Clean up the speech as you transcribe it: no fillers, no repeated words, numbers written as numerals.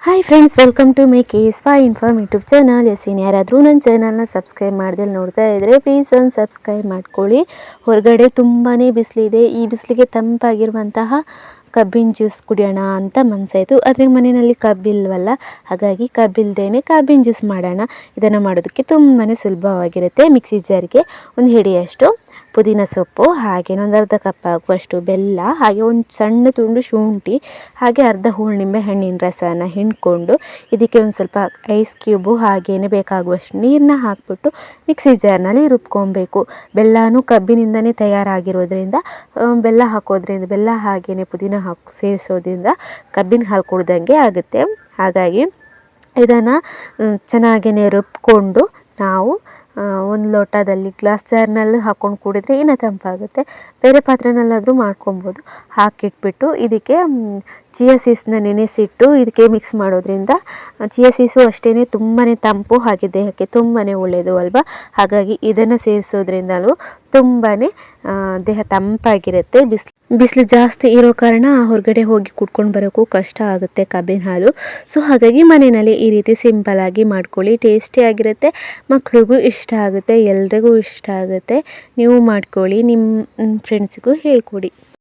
Hi friends, welcome to my KS5 inform YouTube channel. ಯಾರಾದರೂ ನನ್ನ ಚಾನಲ್ನ ಸಬ್ಸ್ಕ್ರೈಬ್ ಮಾಡ್ದೆ ನೋಡ್ತಾ ಇದ್ದರೆ ಪ್ಲೀಸ್ ಒಂದು ಸಬ್ಸ್ಕ್ರೈಬ್ ಮಾಡ್ಕೊಳ್ಳಿ. ಹೊರಗಡೆ ತುಂಬಾ ಬಿಸಿಲಿದೆ. ಈ ಬಿಸಿಲಿಗೆ ತಂಪಾಗಿರುವಂತಹ ಕಬ್ಬಿನ ಜ್ಯೂಸ್ ಕುಡಿಯೋಣ ಅಂತ ಮನಸ್ಸಾಯಿತು. ಆದರೆ ಮನೆಯಲ್ಲಿ ಕಬ್ಬಿಲ್ವಲ್ಲ, ಹಾಗಾಗಿ ಕಬ್ಬಿಲ್ದೇನೆ ಕಬ್ಬಿನ ಜ್ಯೂಸ್ ಮಾಡೋಣ. ಇದನ್ನು ಮಾಡೋದಕ್ಕೆ ತುಂಬಾ ಸುಲಭವಾಗಿರುತ್ತೆ. ಮಿಕ್ಸಿ ಜಾರಿಗೆ ಒಂದು ಹಿಡಿಯಷ್ಟು ಪುದೀನ ಸೊಪ್ಪು, ಹಾಗೆ ಒಂದು ಅರ್ಧ ಕಪ್ ಆಗುವಷ್ಟು ಬೆಲ್ಲ, ಹಾಗೆ ಒಂದು ಸಣ್ಣ ತುಂಡು ಶುಂಠಿ, ಹಾಗೆ ಅರ್ಧ ಹೋಳು ನಿಂಬೆ ಹಣ್ಣಿನ ರಸನ ಹಿಂಡ್ಕೊಂಡು ಇದಕ್ಕೆ ಒಂದು ಸ್ವಲ್ಪ ಐಸ್ ಕ್ಯೂಬು ಹಾಗೇನೆ ಬೇಕಾಗುವಷ್ಟು ನೀರನ್ನ ಹಾಕ್ಬಿಟ್ಟು ಮಿಕ್ಸಿ ಜಾರ್ನಲ್ಲಿ ರುಬ್ಕೊಬೇಕು. ಬೆಲ್ಲನೂ ಕಬ್ಬಿನಿಂದನೇ ತಯಾರಾಗಿರೋದ್ರಿಂದ ಬೆಲ್ಲ ಹಾಕೋದ್ರಿಂದ, ಬೆಲ್ಲ ಹಾಗೇನೆ ಪುದೀನ ಸೇರಿಸೋದ್ರಿಂದ ಕಬ್ಬಿನ ಹಾಲು ಕುಡ್ದಂಗೆ ಆಗುತ್ತೆ. ಹಾಗಾಗಿ ಇದನ್ನು ಚೆನ್ನಾಗೇ ರುಬ್ಕೊಂಡು ನಾವು ಒಂದು ಲೋಟದಲ್ಲಿ ಗ್ಲಾಸ್ ಜಾರ್ನಲ್ಲಿ ಹಾಕ್ಕೊಂಡು ಕುಡಿದ್ರೆ ಇನ್ನೂ ತಂಪಾಗುತ್ತೆ. ಬೇರೆ ಪಾತ್ರೆನಲ್ಲಾದರೂ ಮಾಡ್ಕೊಬೋದು. ಹಾಕಿಟ್ಬಿಟ್ಟು ಇದಕ್ಕೆ ಚಿಯಾ ಸೀಡ್ಸ್ನ ನೆನೆಸಿಟ್ಟು ಇದಕ್ಕೆ ಮಿಕ್ಸ್ ಮಾಡೋದ್ರಿಂದ, ಚಿಯಾ ಸೀಡ್ಸು ಅಷ್ಟೇ ತುಂಬಾ ತಂಪು, ಹಾಗೆ ದೇಹಕ್ಕೆ ತುಂಬಾ ಒಳ್ಳೆಯದು ಅಲ್ವಾ. ಹಾಗಾಗಿ ಇದನ್ನು ಸೇರಿಸೋದ್ರಿಂದಲೂ ತುಂಬಾ ದೇಹ ತಂಪಾಗಿರುತ್ತೆ. ಬಿಸಿಲು ಜಾಸ್ತಿ ಇರೋ ಕಾರಣ ಹೊರಗಡೆ ಹೋಗಿ ಕುಡ್ಕೊಂಡು ಬರೋಕ್ಕೂ ಕಷ್ಟ ಆಗುತ್ತೆ ಕಬ್ಬಿನ ಹಾಲು. ಸೊ ಹಾಗಾಗಿ ಮನೆಯಲ್ಲಿ ಈ ರೀತಿ ಸಿಂಪಲ್ಲಾಗಿ ಮಾಡ್ಕೊಳ್ಳಿ. ಟೇಸ್ಟಿಯಾಗಿರುತ್ತೆ, ಮಕ್ಳಿಗೂ ಇಷ್ಟ ಆಗುತ್ತೆ, ಎಲ್ರಿಗೂ ಇಷ್ಟ ಆಗುತ್ತೆ. ನೀವು ಮಾಡ್ಕೊಳ್ಳಿ, ನಿಮ್ಮ ಫ್ರೆಂಡ್ಸ್ಗೂ ಹೇಳ್ಕೊಡಿ.